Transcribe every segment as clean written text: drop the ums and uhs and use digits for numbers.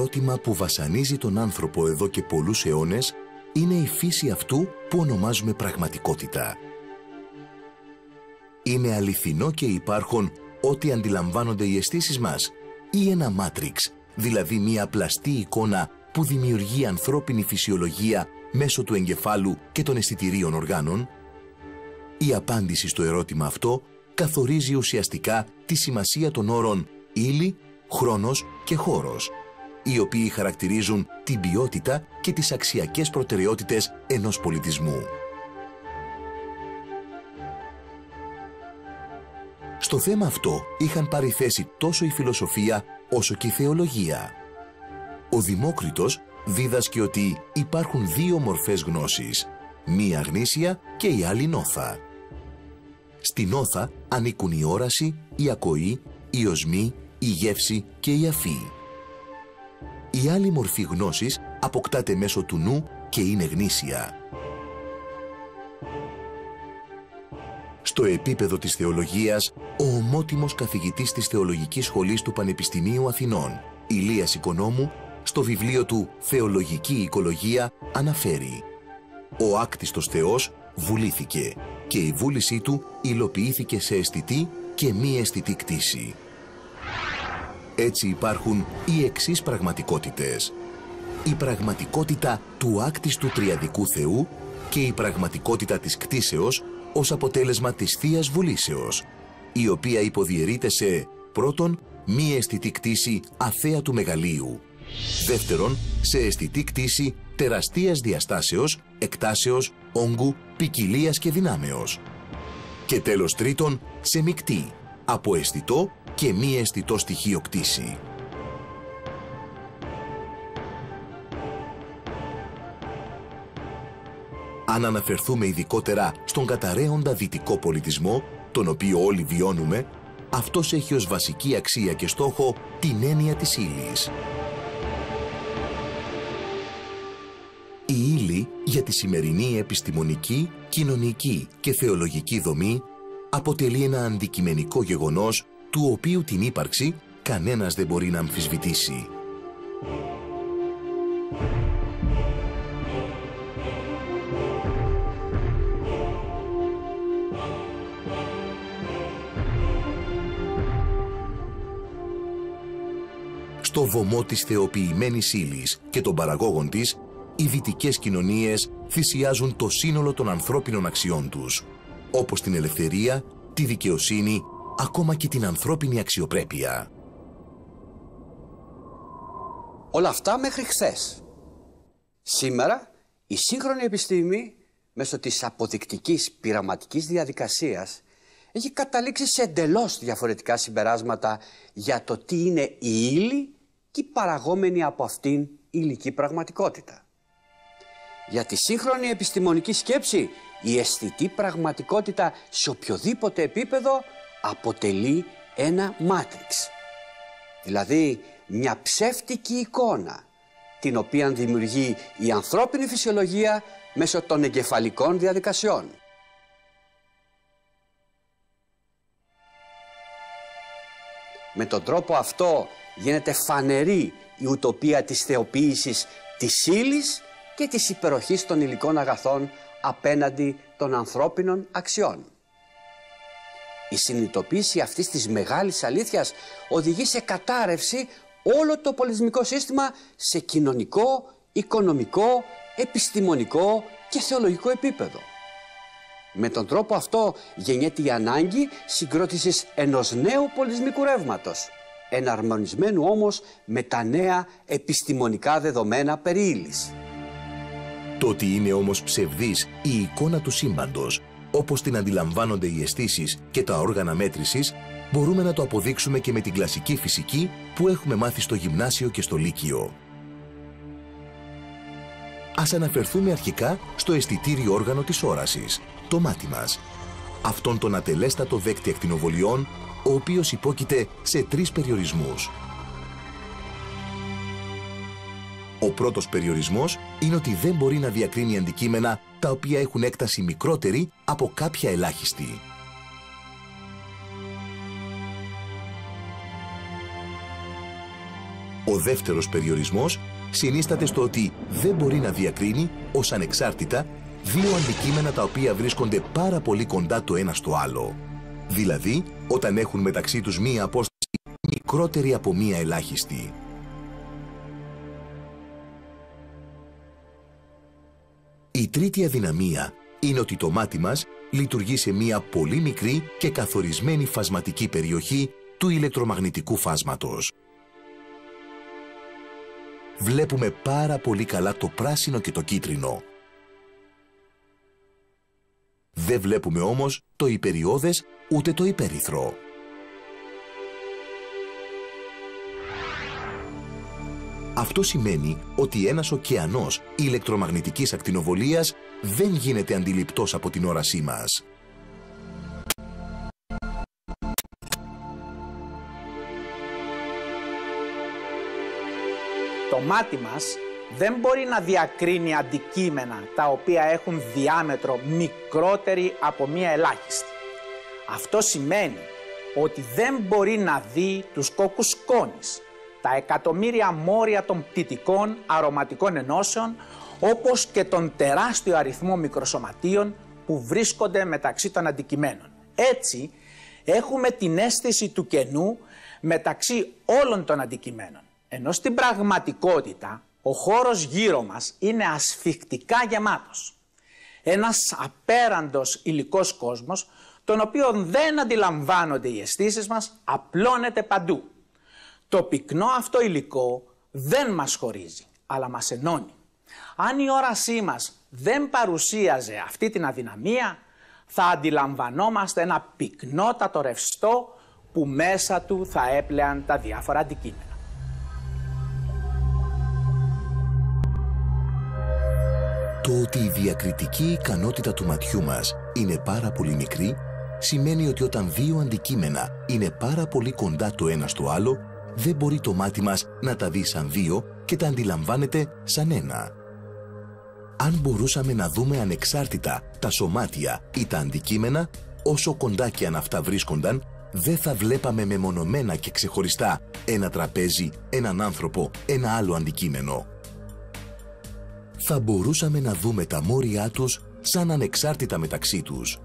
ερώτημα που βασανίζει τον άνθρωπο εδώ και πολλούς αιώνες είναι η φύση αυτού που ονομάζουμε πραγματικότητα. Είναι αληθινό και υπάρχον ό,τι αντιλαμβάνονται οι αισθήσεις μας ή ένα μάτριξ, δηλαδή μία πλαστή εικόνα που δημιουργεί ανθρώπινη φυσιολογία μέσω του εγκεφάλου και των αισθητηρίων οργάνων? Η απάντηση στο ερώτημα αυτό καθορίζει ουσιαστικά τη σημασία των όρων ύλη, χρόνος και χώρος, οι οποίοι χαρακτηρίζουν την ποιότητα και τις αξιακές προτεραιότητες ενός πολιτισμού. Στο θέμα αυτό είχαν πάρει θέση τόσο η φιλοσοφία όσο και η θεολογία. Ο Δημόκριτος δίδασκε ότι υπάρχουν δύο μορφές γνώσης, μία γνήσια και η άλλη νόθα. Στην νόθα ανήκουν η όραση, η ακοή, η οσμή, η γεύση και η αφή. Η άλλη μορφή γνώσης αποκτάται μέσω του νου και είναι γνήσια. Στο επίπεδο της θεολογίας, ο ομότιμος καθηγητής της Θεολογικής Σχολής του Πανεπιστημίου Αθηνών, Ηλίας Οικονόμου, στο βιβλίο του «Θεολογική Οικολογία» αναφέρει: «Ο άκτιστος Θεός βουλήθηκε και η βούλησή του υλοποιήθηκε σε αισθητή και μη αισθητή κτήση». Έτσι υπάρχουν οι εξής πραγματικότητες: η πραγματικότητα του άκτιστου τριαδικού Θεού και η πραγματικότητα της κτήσεως ως αποτέλεσμα της Θείας Βουλήσεως, η οποία υποδιαιρείται σε πρώτον μη αισθητή κτήση αθέατου μεγαλείου, δεύτερον σε αισθητή κτήση τεραστίας διαστάσεως, εκτάσεως, όγκου, ποικιλίας και δυνάμεως, και τέλος τρίτον σε μεικτή, από αισθητό και μη αισθητό στοιχείο κτήση. Αν αναφερθούμε ειδικότερα στον καταραίοντα δυτικό πολιτισμό, τον οποίο όλοι βιώνουμε, αυτός έχει ως βασική αξία και στόχο την έννοια της ύλης. Η ύλη για τη σημερινή επιστημονική, κοινωνική και θεολογική δομή αποτελεί ένα αντικειμενικό γεγονός του οποίου την ύπαρξη κανένας δεν μπορεί να αμφισβητήσει. Στο βωμό της θεοποιημένης ύλης και των παραγόγων της, οι δυτικές κοινωνίες θυσιάζουν το σύνολο των ανθρώπινων αξιών τους, όπως την ελευθερία, τη δικαιοσύνη, ακόμα και την ανθρώπινη αξιοπρέπεια. Όλα αυτά μέχρι χθες. Σήμερα η σύγχρονη επιστήμη μέσω της αποδεικτικής πειραματικής διαδικασίας έχει καταλήξει σε εντελώς διαφορετικά συμπεράσματα για το τι είναι η ύλη και η παραγόμενη από αυτήν υλική πραγματικότητα. Για τη σύγχρονη επιστημονική σκέψη, η αισθητή πραγματικότητα σε οποιοδήποτε επίπεδο αποτελεί ένα μάτριξ. Δηλαδή μια ψεύτικη εικόνα, την οποία δημιουργεί η ανθρώπινη φυσιολογία μέσω των εγκεφαλικών διαδικασιών. Με τον τρόπο αυτό γίνεται φανερή η ουτοπία της θεοποίησης της ύλης και της υπεροχής των υλικών αγαθών απέναντι των ανθρώπινων αξιών. Η συνειδητοποίηση αυτής της μεγάλης αλήθειας οδηγεί σε κατάρρευση όλο το πολιτισμικό σύστημα σε κοινωνικό, οικονομικό, επιστημονικό και θεολογικό επίπεδο. Με τον τρόπο αυτό γεννιέται η ανάγκη συγκρότησης ενός νέου πολιτισμικού ρεύματος, εναρμονισμένου όμως με τα νέα επιστημονικά δεδομένα περί ύλης. Το ότι είναι όμως ψευδής η εικόνα του σύμπαντος, όπως την αντιλαμβάνονται οι αισθήσεις και τα όργανα μέτρησης, μπορούμε να το αποδείξουμε και με την κλασική φυσική που έχουμε μάθει στο γυμνάσιο και στο λύκειο. Ας αναφερθούμε αρχικά στο αισθητήριο όργανο της όρασης, το μάτι μας. Αυτόν τον ατελέστατο δέκτη ακτινοβολιών, ο οποίος υπόκειται σε 3 περιορισμούς. Ο πρώτος περιορισμός είναι ότι δεν μπορεί να διακρίνει αντικείμενα τα οποία έχουν έκταση μικρότερη από κάποια ελάχιστη. Ο δεύτερος περιορισμός συνίσταται στο ότι δεν μπορεί να διακρίνει ως ανεξάρτητα δύο αντικείμενα τα οποία βρίσκονται πάρα πολύ κοντά το ένα στο άλλο. Δηλαδή, όταν έχουν μεταξύ τους μία απόσταση μικρότερη από μία ελάχιστη. Η τρίτη αδυναμία είναι ότι το μάτι μας λειτουργεί σε μία πολύ μικρή και καθορισμένη φασματική περιοχή του ηλεκτρομαγνητικού φάσματος. Βλέπουμε πάρα πολύ καλά το πράσινο και το κίτρινο. Δεν βλέπουμε όμως το υπεριώδες ούτε το υπέρυθρο. Αυτό σημαίνει ότι ένας ωκεανός ηλεκτρομαγνητικής ακτινοβολίας δεν γίνεται αντιληπτός από την όρασή μας. Το μάτι μας δεν μπορεί να διακρίνει αντικείμενα τα οποία έχουν διάμετρο μικρότερη από μία ελάχιστη. Αυτό σημαίνει ότι δεν μπορεί να δει τους κόκκους σκόνης, τα εκατομμύρια μόρια των πτυτικών αρωματικών ενώσεων, όπως και τον τεράστιο αριθμό μικροσωματείων που βρίσκονται μεταξύ των αντικειμένων. Έτσι, έχουμε την αίσθηση του κενού μεταξύ όλων των αντικειμένων. Ενώ στην πραγματικότητα ο χώρος γύρω μας είναι ασφιχτικά γεμάτος. Ένας απέραντος υλικός κόσμος, τον οποίο δεν αντιλαμβάνονται οι αισθήσεις μας, απλώνεται παντού. Το πυκνό αυτό υλικό δεν μας χωρίζει, αλλά μας ενώνει. Αν η όρασή μας δεν παρουσίαζε αυτή την αδυναμία, θα αντιλαμβανόμαστε ένα πυκνότατο ρευστό που μέσα του θα έπλεαν τα διάφορα αντικείμενα. Το ότι η διακριτική ικανότητα του ματιού μας είναι πάρα πολύ μικρή, σημαίνει ότι όταν δύο αντικείμενα είναι πάρα πολύ κοντά το ένα στο άλλο, δεν μπορεί το μάτι μας να τα δει σαν δύο και τα αντιλαμβάνεται σαν ένα. Αν μπορούσαμε να δούμε ανεξάρτητα τα σωμάτια ή τα αντικείμενα, όσο κοντά και αν αυτά βρίσκονταν, δεν θα βλέπαμε μεμονωμένα και ξεχωριστά ένα τραπέζι, έναν άνθρωπο, ένα άλλο αντικείμενο. Θα μπορούσαμε να δούμε τα μόρια τους σαν ανεξάρτητα μεταξύ τους.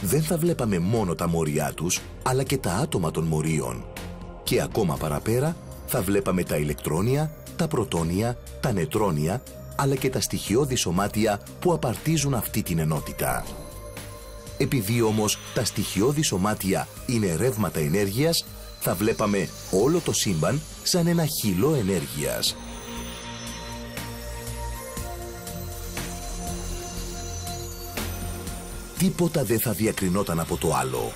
Δεν θα βλέπαμε μόνο τα μόρια τους, αλλά και τα άτομα των μορίων. Και ακόμα παραπέρα θα βλέπαμε τα ηλεκτρόνια, τα πρωτόνια, τα νετρόνια, αλλά και τα στοιχειώδη σωμάτια που απαρτίζουν αυτή την ενότητα. Επειδή όμως τα στοιχειώδη σωμάτια είναι ρεύματα ενέργειας, θα βλέπαμε όλο το σύμπαν σαν ένα χυλό ενέργειας. Τίποτα δεν θα διακρινόταν από το άλλο,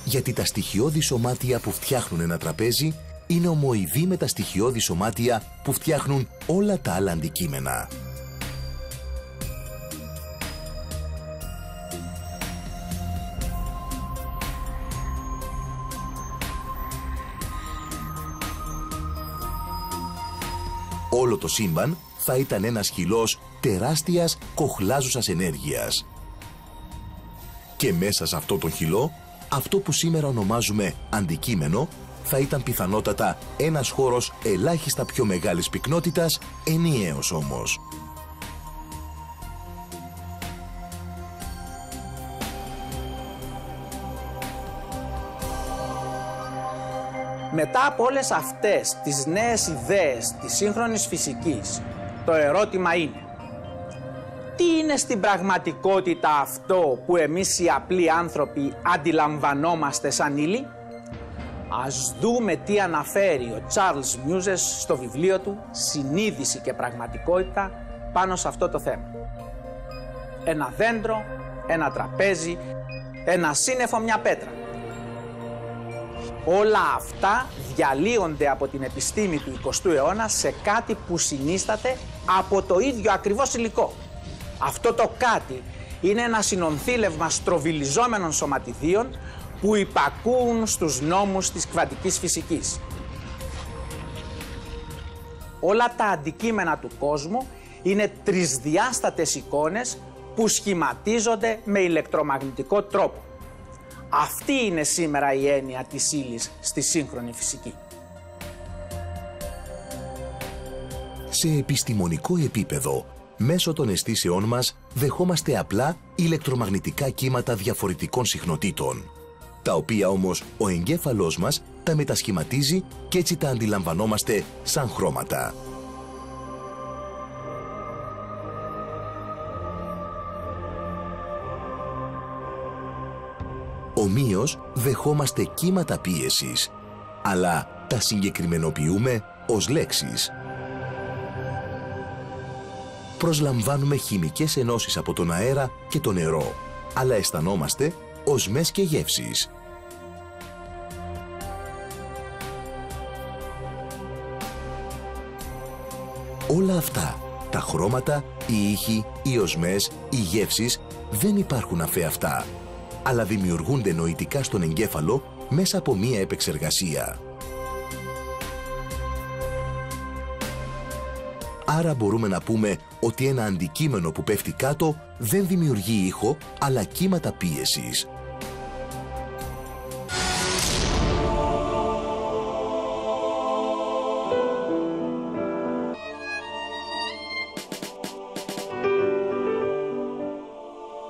γιατί τα στοιχειώδη σωμάτια που φτιάχνουν ένα τραπέζι είναι ομοειδή με τα στοιχειώδη σωμάτια που φτιάχνουν όλα τα άλλα αντικείμενα. Όλο το σύμπαν θα ήταν ένας χυλός τεράστιας κοχλάζουσας ενέργειας. Και μέσα σε αυτό τον χυλό, αυτό που σήμερα ονομάζουμε αντικείμενο, θα ήταν πιθανότατα ένας χώρος ελάχιστα πιο μεγάλης πυκνότητας, ενιαίος όμως. Μετά από όλες αυτές τις νέες ιδέες της σύγχρονης φυσικής, το ερώτημα είναι: τι είναι στην πραγματικότητα αυτό που εμείς οι απλοί άνθρωποι αντιλαμβανόμαστε σαν ύλη? Ας δούμε τι αναφέρει ο Τσάρλς Μιούζες στο βιβλίο του «Συνείδηση και πραγματικότητα» πάνω σε αυτό το θέμα. Ένα δέντρο, ένα τραπέζι, ένα σύννεφο, μια πέτρα. Όλα αυτά διαλύονται από την επιστήμη του 20ου αιώνα σε κάτι που συνίσταται από το ίδιο ακριβώς υλικό. Αυτό το κάτι είναι ένα συνονθήλευμα στροβιλιζόμενων σωματιδίων που υπακούουν στους νόμους της κβαντικής φυσικής. Όλα τα αντικείμενα του κόσμου είναι τρισδιάστατες εικόνες που σχηματίζονται με ηλεκτρομαγνητικό τρόπο. Αυτή είναι σήμερα η έννοια της ύλης στη σύγχρονη φυσική. Σε επιστημονικό επίπεδο, μέσω των αισθήσεών μας δεχόμαστε απλά ηλεκτρομαγνητικά κύματα διαφορετικών συχνοτήτων, τα οποία όμως ο εγκέφαλός μας τα μετασχηματίζει και έτσι τα αντιλαμβανόμαστε σαν χρώματα. Ομοίως δεχόμαστε κύματα πίεσης, αλλά τα συγκεκριμενοποιούμε ως λέξεις. Προσλαμβάνουμε χημικές ενώσεις από τον αέρα και το νερό, αλλά αισθανόμαστε οσμές και γεύσεις. Όλα αυτά, τα χρώματα, οι ήχοι, οι οσμές, οι γεύσεις, δεν υπάρχουν αφεαυτά, αλλά δημιουργούνται νοητικά στον εγκέφαλο μέσα από μία επεξεργασία. Άρα μπορούμε να πούμε ότι ένα αντικείμενο που πέφτει κάτω δεν δημιουργεί ήχο, αλλά κύματα πίεσης.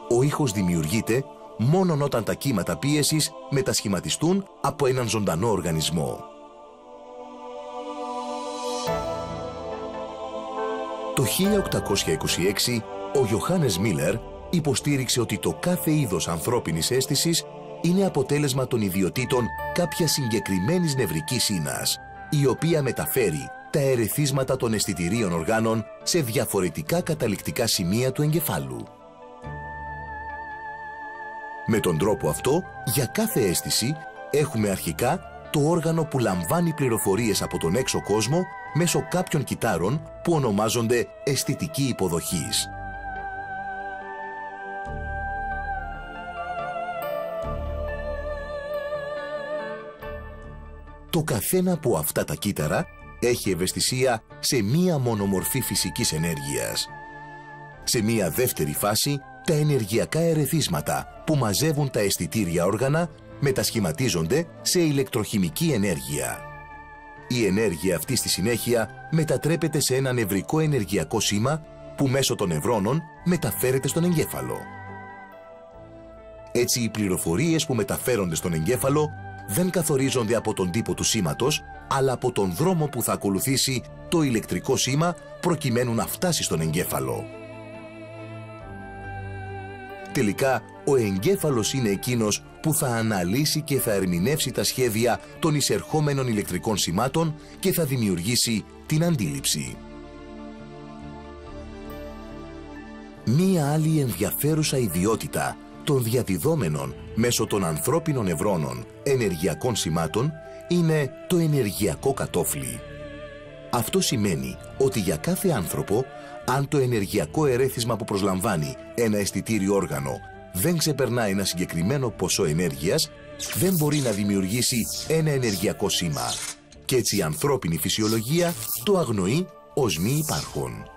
Ο ήχος δημιουργείται μόνον όταν τα κύματα πίεσης μετασχηματιστούν από έναν ζωντανό οργανισμό. Το 1826 ο Ιωάννης Μίλερ υποστήριξε ότι το κάθε είδος ανθρώπινης αίσθησης είναι αποτέλεσμα των ιδιοτήτων κάποιας συγκεκριμένης νευρικής ίνας, η οποία μεταφέρει τα ερεθίσματα των αισθητηρίων οργάνων σε διαφορετικά καταληκτικά σημεία του εγκεφάλου. Με τον τρόπο αυτό, για κάθε αίσθηση έχουμε αρχικά το όργανο που λαμβάνει πληροφορίες από τον έξω κόσμο μέσω κάποιων κυτάρων που ονομάζονται αισθητική υποδοχής. Το καθένα από αυτά τα κύτταρα έχει ευαισθησία σε μία μονομορφή φυσικής ενέργειας. Σε μία δεύτερη φάση, τα ενεργειακά ερεθίσματα που μαζεύουν τα αισθητήρια όργανα μετασχηματίζονται σε ηλεκτροχημική ενέργεια. Η ενέργεια αυτή στη συνέχεια μετατρέπεται σε ένα νευρικό ενεργειακό σήμα που μέσω των νευρώνων μεταφέρεται στον εγκέφαλο. Έτσι, οι πληροφορίες που μεταφέρονται στον εγκέφαλο δεν καθορίζονται από τον τύπο του σήματος, αλλά από τον δρόμο που θα ακολουθήσει το ηλεκτρικό σήμα προκειμένου να φτάσει στον εγκέφαλο. Τελικά, ο εγκέφαλος είναι εκείνος που θα αναλύσει και θα ερμηνεύσει τα σχέδια των εισερχόμενων ηλεκτρικών σημάτων και θα δημιουργήσει την αντίληψη. Μία άλλη ενδιαφέρουσα ιδιότητα των διαδιδόμενων μέσω των ανθρώπινων νευρώνων ενεργειακών σημάτων είναι το ενεργειακό κατόφλι. Αυτό σημαίνει ότι για κάθε άνθρωπο, αν το ενεργειακό ερέθισμα που προσλαμβάνει ένα αισθητήριο όργανο δεν ξεπερνά ένα συγκεκριμένο ποσό ενέργειας, δεν μπορεί να δημιουργήσει ένα ενεργειακό σήμα. Και έτσι η ανθρώπινη φυσιολογία το αγνοεί ως μη υπάρχον.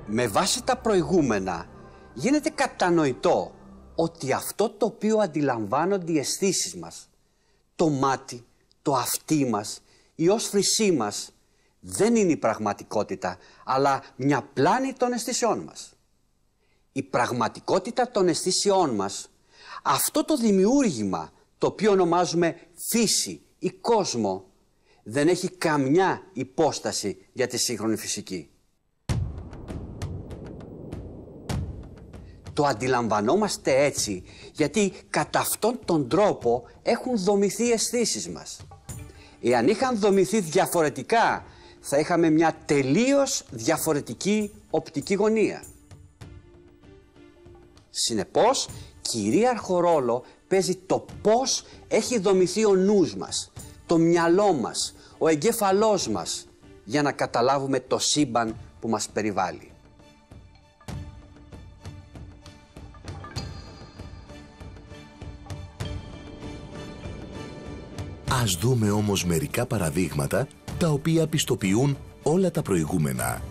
Με βάση τα προηγούμενα, γίνεται κατανοητό ότι αυτό το οποίο αντιλαμβάνονται οι αισθήσεις μας, το μάτι, το αυτί μας, η όσφρησή μας, δεν είναι η πραγματικότητα, αλλά μια πλάνη των αισθήσεών μας. Η πραγματικότητα των αισθήσεών μας, αυτό το δημιούργημα το οποίο ονομάζουμε φύση ή κόσμο, δεν έχει καμιά υπόσταση για τη σύγχρονη φυσική. Το αντιλαμβανόμαστε έτσι γιατί κατά αυτόν τον τρόπο έχουν δομηθεί οι αισθήσεις μας. Εάν είχαν δομηθεί διαφορετικά, θα είχαμε μια τελείως διαφορετική οπτική γωνία. Συνεπώς, κυρίαρχο ρόλο παίζει το πώς έχει δομηθεί ο νους μας, το μυαλό μας, ο εγκέφαλός μας, για να καταλάβουμε το σύμπαν που μας περιβάλλει. Ας δούμε όμως μερικά παραδείγματα τα οποία πιστοποιούν όλα τα προηγούμενα.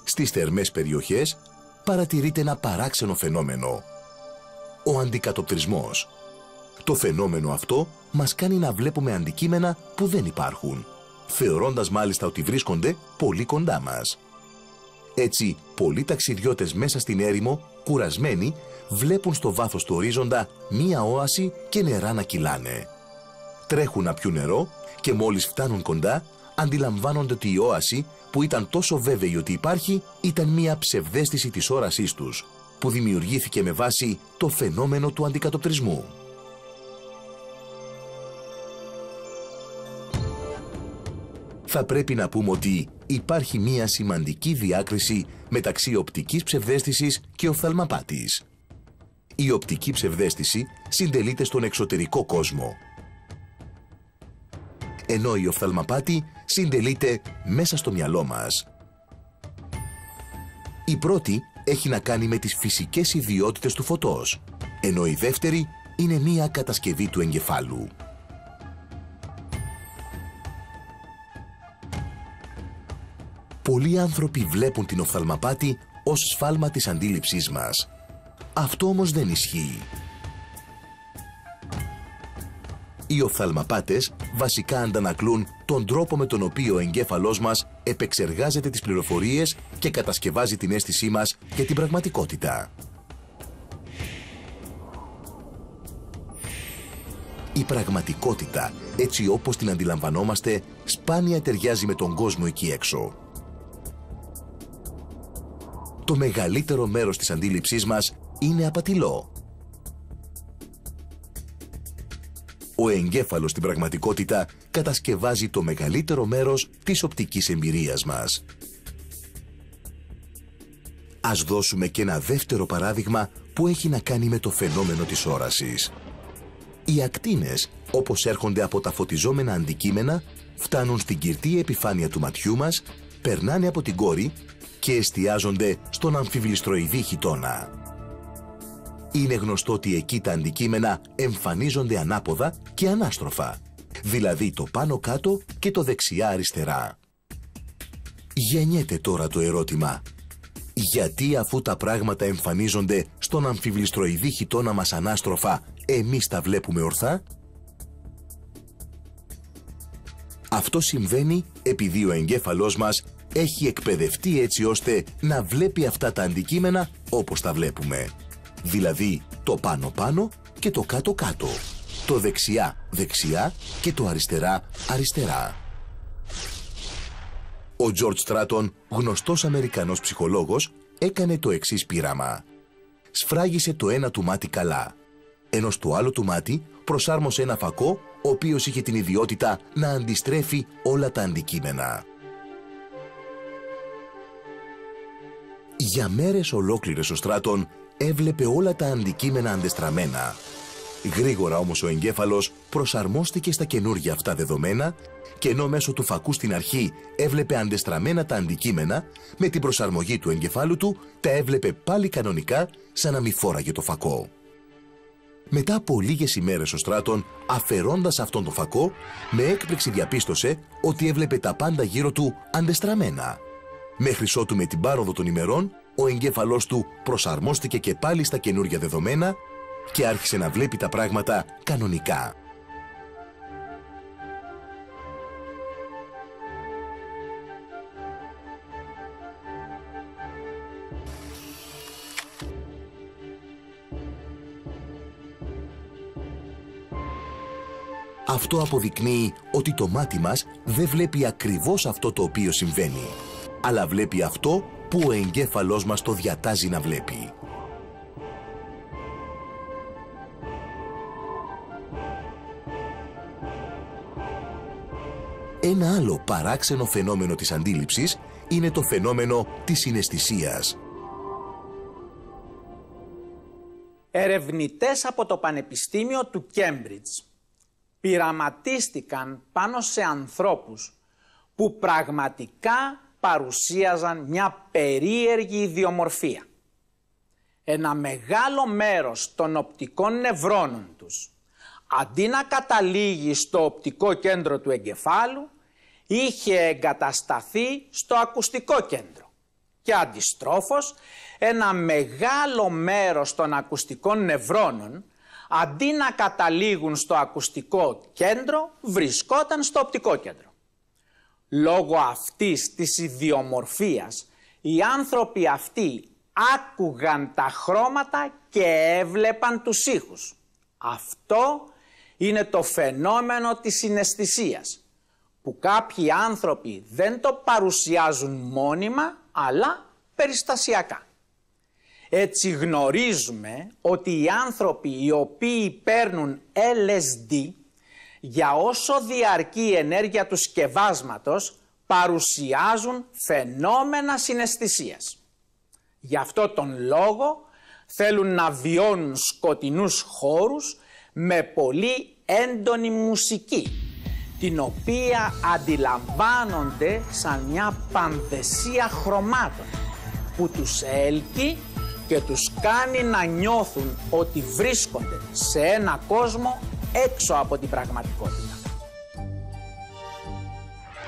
Στις θερμές περιοχές παρατηρείται ένα παράξενο φαινόμενο. Ο αντικατοπτρισμός. Το φαινόμενο αυτό μας κάνει να βλέπουμε αντικείμενα που δεν υπάρχουν, θεωρώντας μάλιστα ότι βρίσκονται πολύ κοντά μας. Έτσι, πολλοί ταξιδιώτες μέσα στην έρημο, κουρασμένοι, βλέπουν στο βάθος του ορίζοντα μία όαση και νερά να κυλάνε. Τρέχουν να πιούν νερό και μόλις φτάνουν κοντά, αντιλαμβάνονται ότι η όαση, που ήταν τόσο βέβαιη ότι υπάρχει, ήταν μία ψευδαίσθηση της όρασής τους, που δημιουργήθηκε με βάση το φαινόμενο του αντικατοπτρισμού. Θα πρέπει να πούμε ότι υπάρχει μία σημαντική διάκριση μεταξύ οπτικής ψευδαίσθησης και οφθαλμαπάτης. Η οπτική ψευδαίσθηση συντελείται στον εξωτερικό κόσμο, ενώ η οφθαλμαπάτη συντελείται μέσα στο μυαλό μας. Η πρώτη έχει να κάνει με τις φυσικές ιδιότητες του φωτός, ενώ η δεύτερη είναι μία κατασκευή του εγκεφάλου. Πολλοί άνθρωποι βλέπουν την οφθαλμαπάτη ως σφάλμα της αντίληψής μας. Αυτό όμως δεν ισχύει. Οι οφθαλμαπάτες βασικά αντανακλούν τον τρόπο με τον οποίο ο εγκέφαλός μας επεξεργάζεται τις πληροφορίες και κατασκευάζει την αίσθησή μας για την πραγματικότητα. Η πραγματικότητα, έτσι όπως την αντιλαμβανόμαστε, σπάνια ταιριάζει με τον κόσμο εκεί έξω. Το μεγαλύτερο μέρος της αντίληψής μας είναι απατηλό. Ο εγκέφαλος στην πραγματικότητα κατασκευάζει το μεγαλύτερο μέρος της οπτικής εμπειρίας μας. Ας δώσουμε και ένα δεύτερο παράδειγμα που έχει να κάνει με το φαινόμενο της όρασης. Οι ακτίνες, όπως έρχονται από τα φωτιζόμενα αντικείμενα, φτάνουν στην κυρτή επιφάνεια του ματιού μας, περνάνε από την κόρη και εστιάζονται στον αμφιβληστροειδή χιτώνα. Είναι γνωστό ότι εκεί τα αντικείμενα εμφανίζονται ανάποδα και ανάστροφα, δηλαδή το πάνω κάτω και το δεξιά αριστερά. Γεννιέται τώρα το ερώτημα, γιατί αφού τα πράγματα εμφανίζονται στον αμφιβληστροειδή χιτώνα μας ανάστροφα, εμείς τα βλέπουμε ορθά? Αυτό συμβαίνει επειδή ο εγκέφαλός μας έχει εκπαιδευτεί έτσι ώστε να βλέπει αυτά τα αντικείμενα όπως τα βλέπουμε. Δηλαδή το πάνω-πάνω και το κάτω-κάτω, το δεξιά-δεξιά και το αριστερά-αριστερά. Ο Τζορτζ Στράτον, γνωστός Αμερικανός ψυχολόγος, έκανε το εξής πείραμα. Σφράγισε το ένα του μάτι καλά, ενώ στο άλλο του μάτι προσάρμοσε ένα φακό, ο οποίος είχε την ιδιότητα να αντιστρέφει όλα τα αντικείμενα. Για μέρες ολόκληρες ο Στράτον έβλεπε όλα τα αντικείμενα αντεστραμμένα. Γρήγορα όμως ο εγκέφαλος προσαρμόστηκε στα καινούργια αυτά δεδομένα και ενώ μέσω του φακού στην αρχή έβλεπε αντεστραμμένα τα αντικείμενα, με την προσαρμογή του εγκεφάλου του τα έβλεπε πάλι κανονικά σαν να μη φόραγε το φακό. Μετά από λίγες ημέρες ο Στράτον, αφαιρώντας αυτόν τον φακό, με έκπληξη διαπίστωσε ότι έβλεπε τα πάντα γύρω του αντεστραμμένα. Μέχρι ότου με την πάροδο των ημερών, ο εγκέφαλός του προσαρμόστηκε και πάλι στα καινούργια δεδομένα και άρχισε να βλέπει τα πράγματα κανονικά. Αυτό αποδεικνύει ότι το μάτι μας δεν βλέπει ακριβώς αυτό το οποίο συμβαίνει, αλλά βλέπει αυτό που ο εγκέφαλός μας το διατάζει να βλέπει. Ένα άλλο παράξενο φαινόμενο της αντίληψης είναι το φαινόμενο της συναισθησίας. Ερευνητές από το Πανεπιστήμιο του Κέμπριτζ πειραματίστηκαν πάνω σε ανθρώπους που πραγματικά παρουσίαζαν μια περίεργη ιδιομορφία. Ένα μεγάλο μέρος των οπτικών νευρώνων τους, αντί να καταλήγει στο οπτικό κέντρο του εγκεφάλου, είχε εγκατασταθεί στο ακουστικό κέντρο. Και αντιστρόφως, ένα μεγάλο μέρος των ακουστικών νευρώνων, αντί να καταλήγουν στο ακουστικό κέντρο, βρισκόταν στο οπτικό κέντρο. Λόγω αυτής της ιδιομορφίας, οι άνθρωποι αυτοί άκουγαν τα χρώματα και έβλεπαν τους ήχους. Αυτό είναι το φαινόμενο της συναισθησίας, που κάποιοι άνθρωποι δεν το παρουσιάζουν μόνιμα, αλλά περιστασιακά. Έτσι γνωρίζουμε ότι οι άνθρωποι οι οποίοι παίρνουν LSD, για όσο διαρκεί η ενέργεια του σκευάσματος, παρουσιάζουν φαινόμενα συναισθησίας. Γι' αυτό τον λόγο θέλουν να βιώνουν σκοτεινούς χώρους με πολύ έντονη μουσική, την οποία αντιλαμβάνονται σαν μια πανδεσία χρωμάτων που τους έλκει και τους κάνει να νιώθουν ότι βρίσκονται σε ένα κόσμο έξω από την πραγματικότητα.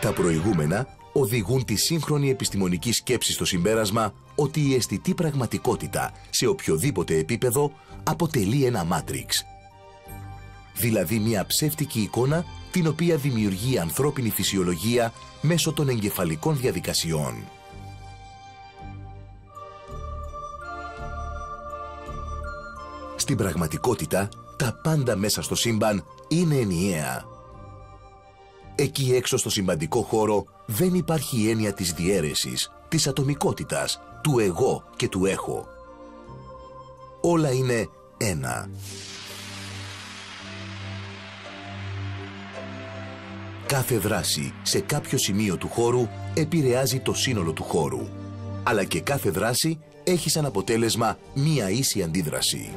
Τα προηγούμενα οδηγούν τη σύγχρονη επιστημονική σκέψη στο συμπέρασμα ότι η αισθητή πραγματικότητα σε οποιοδήποτε επίπεδο αποτελεί ένα μάτριξ. Δηλαδή μια ψεύτικη εικόνα την οποία δημιουργεί η ανθρώπινη φυσιολογία μέσω των εγκεφαλικών διαδικασιών. Στην πραγματικότητα, τα πάντα μέσα στο σύμπαν είναι ενιαία. Εκεί έξω στο συμπαντικό χώρο δεν υπάρχει η έννοια της διαίρεσης, της ατομικότητας, του εγώ και του έχω. Όλα είναι ένα. Κάθε δράση σε κάποιο σημείο του χώρου επηρεάζει το σύνολο του χώρου. Αλλά και κάθε δράση έχει σαν αποτέλεσμα μία ίση αντίδραση.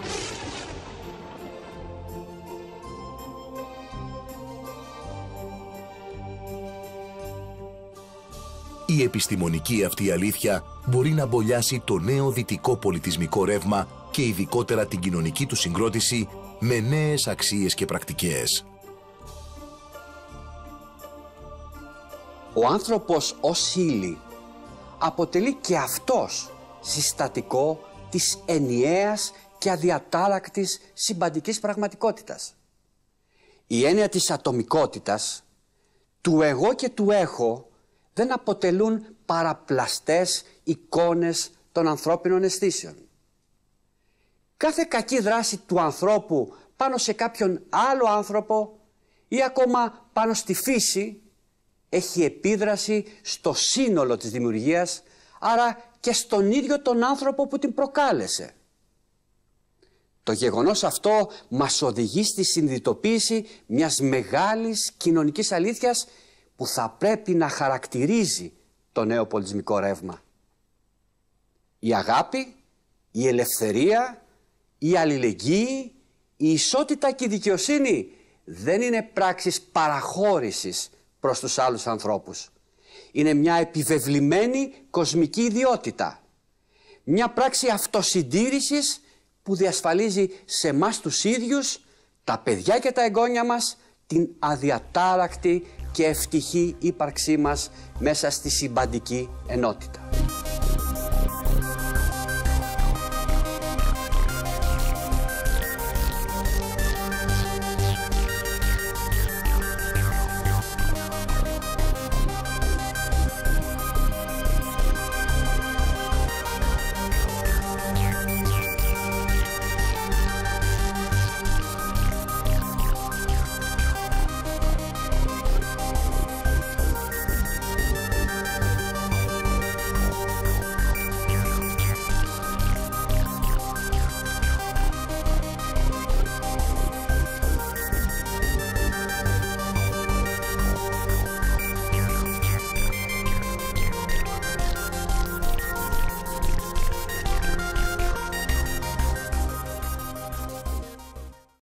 Η επιστημονική αυτή αλήθεια μπορεί να μπολιάσει το νέο δυτικό πολιτισμικό ρεύμα και ειδικότερα την κοινωνική του συγκρότηση με νέες αξίες και πρακτικές. Ο άνθρωπος ως ύλη αποτελεί και αυτός συστατικό της ενιαίας και αδιατάρακτης συμπαντικής πραγματικότητας. Η έννοια της ατομικότητας, του εγώ και του έχω, δεν αποτελούν παραπλαστές εικόνες των ανθρώπινων αισθήσεων. Κάθε κακή δράση του ανθρώπου πάνω σε κάποιον άλλο άνθρωπο ή ακόμα πάνω στη φύση έχει επίδραση στο σύνολο της δημιουργίας, άρα και στον ίδιο τον άνθρωπο που την προκάλεσε. Το γεγονός αυτό μας οδηγεί στη συνειδητοποίηση μιας μεγάλης κοινωνικής αλήθειας που θα πρέπει να χαρακτηρίζει το νέο πολιτισμικό ρεύμα. Η αγάπη, η ελευθερία, η αλληλεγγύη, η ισότητα και η δικαιοσύνη δεν είναι πράξεις παραχώρησης προς τους άλλους ανθρώπους. Είναι μια επιβεβλημένη κοσμική ιδιότητα. Μια πράξη αυτοσυντήρησης που διασφαλίζει σε εμάς τους ίδιους, τα παιδιά και τα εγγόνια μας, την αδιατάρακτη και ευτυχή ύπαρξή μας μέσα στη συμπαντική ενότητα.